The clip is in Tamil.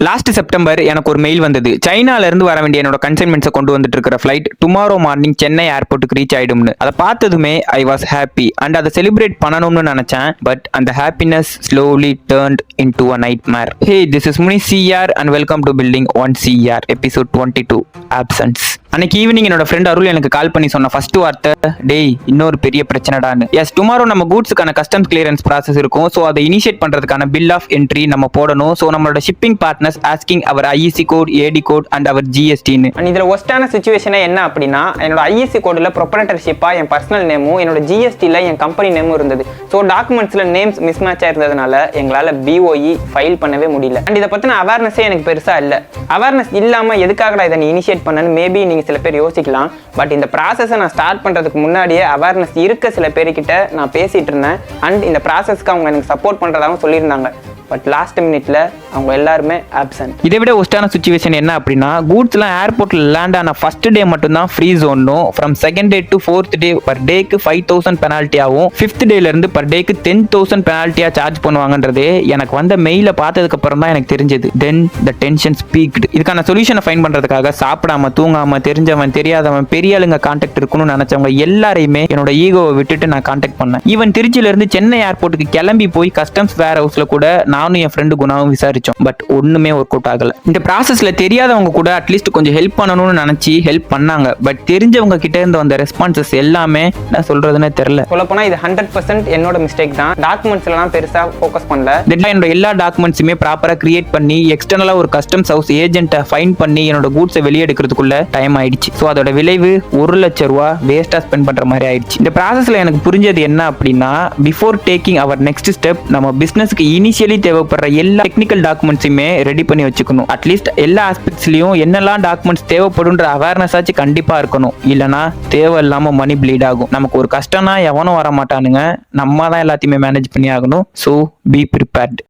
லாஸ்ட் செப்டம்பர் எனக்கு ஒரு மெயில் வந்தது. சைனால இருந்து வர வேண்டிய என்னோட கன்சைன்மெண்ட்ஸை கொண்டு வந்துட்டு இருக்கிற ஃபிளைட் டுமாரோ மார்னிங் சென்னை ஏர்போர்ட்டுக்கு ரீச் ஆயிடும்னு. அதை பார்த்ததுமே ஐ வாஸ் ஹாப்பி அண்ட் அதை செலிப்ரேட் பண்ணணும்னு நினைச்சேன். பட் அந்த happiness slowly turned into a nightmare. Hey, this is Muni CR and welcome to building 1CR episode 22 options. அன்னைக்கு ஈவினிங் என்னோட ஃப்ரெண்ட் அருள் எனக்கு கால் பண்ணி சொன்ன ஃபர்ஸ்ட் வார்த்தை, டேய் இன்னொரு பெரிய பிரச்சனைடான்னு. எஸ், டுமாரோ நம்ம கூட்ஸுக்கான கஸ்டம்ஸ் கிளியரன்ஸ் ப்ராசஸ் இருக்கும். ஸோ அதை இனிஷியேட் பண்றதுக்கான பில் ஆஃப் என்ட்ரி நம்ம போடணும். ஸோ நம்மளோட shipping partners asking our IEC code, AD code and our ஜிஎஸ்டின்னு. அண்ட் இதில் ஒஸ்டான சுச்சுவேஷனே என்ன அப்படின்னா, என்னோட ஐஎஸ்சி கோடில் ப்ரொப்ரைட்டர்ஷிப்பாக என் பர்சனல் நேமும் என்னோட ஜிஎஸ்டியில் என் கம்பெனி நேமும் இருந்தது. ஸோ டாக்குமெண்ட்ஸில் நேம்ஸ் மிஸ் மேட்சாக இருந்ததுனால எங்களால் பிஓஇ ஃபைல் பண்ணவே முடியல. அண்ட் இதை பற்றின அவேர்னஸே எனக்கு பெருசாக இல்லை. அவேர்னஸ் இல்லாமல் எதுக்காக இதை நீ இனிஷியேட் பண்ணனு மேபி நீங்கள் சில பேர் யோசிக்கலாம். பட் இந்த ப்ராசஸை நான் ஸ்டார்ட் பண்ணுறதுக்கு முன்னாடியே அவேர்னஸ் இருக்க சில பேர்கிட்ட நான் பேசிகிட்டு இருந்தேன். அண்ட் இந்த ப்ராசஸ்க்கு அவங்க எனக்கு சப்போர்ட் பண்ணுறதாகவும் சொல்லியிருந்தாங்க. பட் லாஸ்ட் மினிட்ல அவங்க எல்லாருமே ஆப்சன்ட். இதை விட ஒஸ்டான சுச்சுவேஷன் என்ன அப்படின்னா, கூட்ஸ்லாம் ஏர்போர்ட்ல லேண்ட் ஆன ஃபர்ஸ்ட் டே மட்டும் தான் ஃப்ரீ ஜோனும், from second day to fourth day per டேக்கு 5000 பெனால்ட்டி ஆகும். ஃபிஃப்த் டேல இருந்து பர் டேக்கு 10,000 பெனால்ட்டியா சார்ஜ் பண்ணுவாங்கன்றது எனக்கு வந்த மெயில பார்த்ததுக்கு அப்புறம் தான் எனக்கு தெரிஞ்சது. தென் த டென்ஷன் ஸ்பீக்டு. இதுக்கான சொல்யூஷனை ஃபைண்ட் பண்றதுக்காக சாப்பிடாம தூங்காம தெரிஞ்சவன் தெரியாதவன் பெரிய ஆளுங்க கான்டாக்ட் இருக்கணும்னு நினைச்சவங்க எல்லாரையுமே என்னோட ஈகோவை விட்டுட்டு நான் கான்டாக்ட் பண்ணேன். ஈவன் திருச்சியில இருந்து சென்னை ஏர்போர்ட்டுக்கு கிளம்பி போய் கஸ்டம்ஸ் வேர் ஹவுஸ்ல கூட நானும் என் ஃப்ரெண்டு குணாவும் விசாரிச்சோம். பட் ஒண்ணுமே ஒர்க் அவுட் ஆகல. இந்த ப்ராசஸ்ல தெரியாதவங்க கூட அட்லீஸ்ட் கொஞ்சம் ஹெல்ப் பண்ணணும்னு நினைச்சு ஹெல்ப் பண்ணாங்க. பட் தெரிஞ்சவங்க கிட்ட இருந்து வந்த ரெஸ்பான்சஸ் எல்லாமே நான் சொல்றதுன்னே தெரியல. சொல்லப்போனா இது 100% என்னோட மிஸ்டேக் தான். டாக்குமெண்ட்ஸ்லாம் பெருசா ஃபோக்கஸ் பண்ணல. என்னோட எல்லா டாக்குமெண்ட்ஸுமே ப்ராப்பரா கிரியேட் பண்ணி எக்ஸ்டர்னலா ஒரு கஸ்டம்ஸ் ஹவுஸ் ஏஜென்ட்டை ஃபைன் பண்ணி என்னோட கூட்ஸை வெளியே எடுக்கிறதுக்குள்ள டைம் ஆயிடுச்சு. ஸோ அதோட விளைவு 1 லட்சம் ரூபா வேஸ்டா ஸ்பெண்ட் பண்ற மாதிரி ஆயிடுச்சு. இந்த ப்ராசஸ்ல எனக்கு புரிஞ்சது என்ன அப்படின்னா, பிஃபோர் டேக்கிங் அவர் நெக்ஸ்ட் ஸ்டெப் நம்ம பிசினஸ்க்கு இனிஷியலி தேவைப்படுற எல்லா டெக்னிக்கல் டாக்குமெண்ட்ஸுமே ரெடி பண்ணி வச்சுக்கணும். அட்லீஸ்ட் எல்லா ஆஸ்பெக்ட்ஸ்லயும் என்னெல்லாம் டாக்குமெண்ட்ஸ் தேவைப்படுன்ற அவேர்னஸ் ஆச்சு கண்டிப்பா இருக்கணும். இல்லைன்னா தேவையில்லாம மணி ப்ளீட் ஆகும். நமக்கு ஒரு கஷ்டம்னா எவனும் வர மாட்டானுங்க, நம்ம தான் எல்லாத்தையுமே மேனேஜ் பண்ணி ஆகணும். So be prepared.